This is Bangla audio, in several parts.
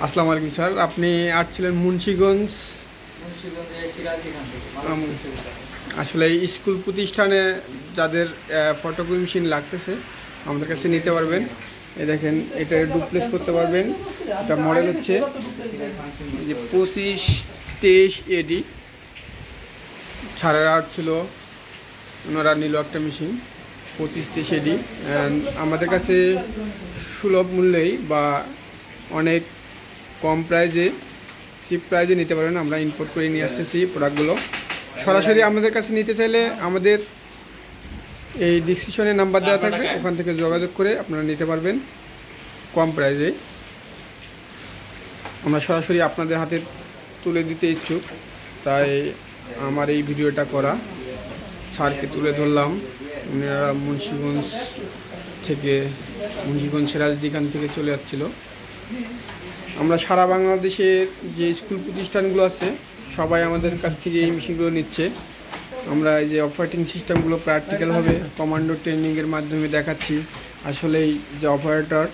আসসালামু আলাইকুম স্যার, আপনি আসছিলেন মুন্সিগঞ্জ। আসলে এই স্কুল প্রতিষ্ঠানে যাদের ফটোকপি মেশিন লাগতেছে আমাদের কাছে নিতে পারবেন। এই দেখেন, এটা ডুপ্লেস করতে পারবেন। এটা মডেল হচ্ছে যে 2523 এডি। ছাড়া ছিল, ওনারা নিল একটা মেশিন 2523 এডি। আমাদের কাছে সুলভ মূল্যেই বা অনেক কম প্রাইজে, চিপ প্রাইজে নিতে পারেন। আমরা ইম্পোর্ট করে নিয়ে আসতেছি প্রোডাক্টগুলো। সরাসরি আমাদের কাছে নিতে চাইলে আমাদের এই ডিসক্রিপশনে নাম্বার দেওয়া থাকবে, ওখান থেকে যোগাযোগ করে আপনারা নিতে পারবেন কম প্রাইজে। আমরা সরাসরি আপনাদের হাতে তুলে দিতে ইচ্ছুক, তাই আমার এই ভিডিওটা করা। স্যারকে তুলে ধরলাম, ওনারা মুন্সিগঞ্জ সিরাজদিখান থেকে চলে যাচ্ছিল। আমরা সারা বাংলাদেশের যে স্কুল প্রতিষ্ঠানগুলো আছে সবাই আমাদের কাছ থেকে এই মেশিনগুলো নিচ্ছে। আমরা এই যে অপারেটিং সিস্টেমগুলো প্র্যাকটিক্যালভাবে কমান্ডো ট্রেনিংয়ের মাধ্যমে দেখাচ্ছি। আসলেই যে অপারেটর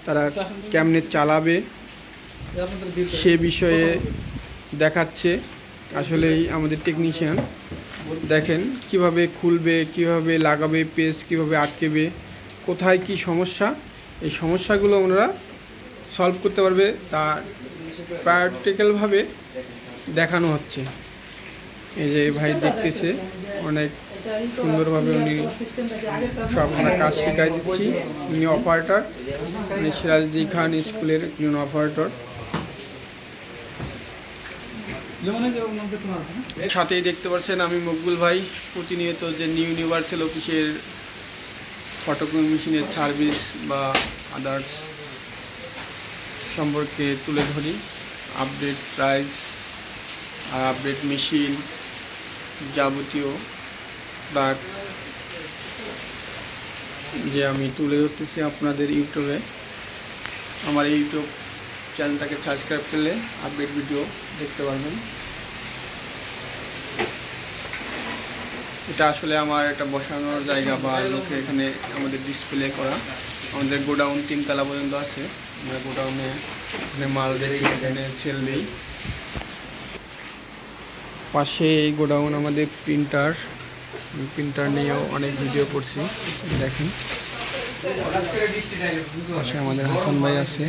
তারা কেমনে চালাবে সে বিষয়ে দেখাচ্ছে। আসলেই আমাদের টেকনিশিয়ান দেখেন কিভাবে খুলবে, কিভাবে লাগাবে, পেজ কিভাবে আটকেবে, কোথায় কি সমস্যা, এই সমস্যাগুলো ওনারা সলভ করতে পারবে, তা প্র্যাকটিক্যালভাবে দেখানো হচ্ছে। এই যে ভাই দেখতেছে, অনেক সুন্দরভাবে উনি সব আমরা কাজ শেখাই দিচ্ছি। উনি অপারেটর, উনি সিরাজদিখান স্কুলের একজন অপারেটর। সাথেই দেখতে পাচ্ছেন আমি মকবুল ভাই প্রতিনিয়ত যে নিউ ইউনিভার্সাল অফিসের ফটোকপি মেশিনের সার্ভিস বা আদার্স সম্পর্কে তুলে ধরি। আপডেট প্রাইস, আপডেট মেশিন, যাবতীয় প্রোডাক্ট যে আমি তুলে ধরতেছি আপনাদের ইউটিউবে। আমার ইউটিউব চ্যানেলটাকে সাবস্ক্রাইব করলে আপডেট ভিডিও দেখতে পারবেন। এটা আসলে আমার একটা বসানোর জায়গা বা লোকে এখানে আমাদের ডিসপ্লে করা। আমাদের গোডাউন 3 তলা পর্যন্ত আছে। আমরা গোডাউনে মাল রেখে এখানে সেল দিই। পাশে এই গোডাউন আমাদের প্রিন্টার নিয়েও অনেক ভিডিও করছি, দেখেন। পাশে আমাদের হাসান ভাই আছে,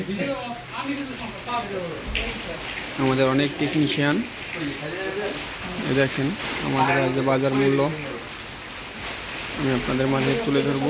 আমাদের অনেক টেকনিশিয়ান। দেখেন আমাদের আজ বাজার মূল্য আমি আপনাদের মাঝে তুলে ধরবো।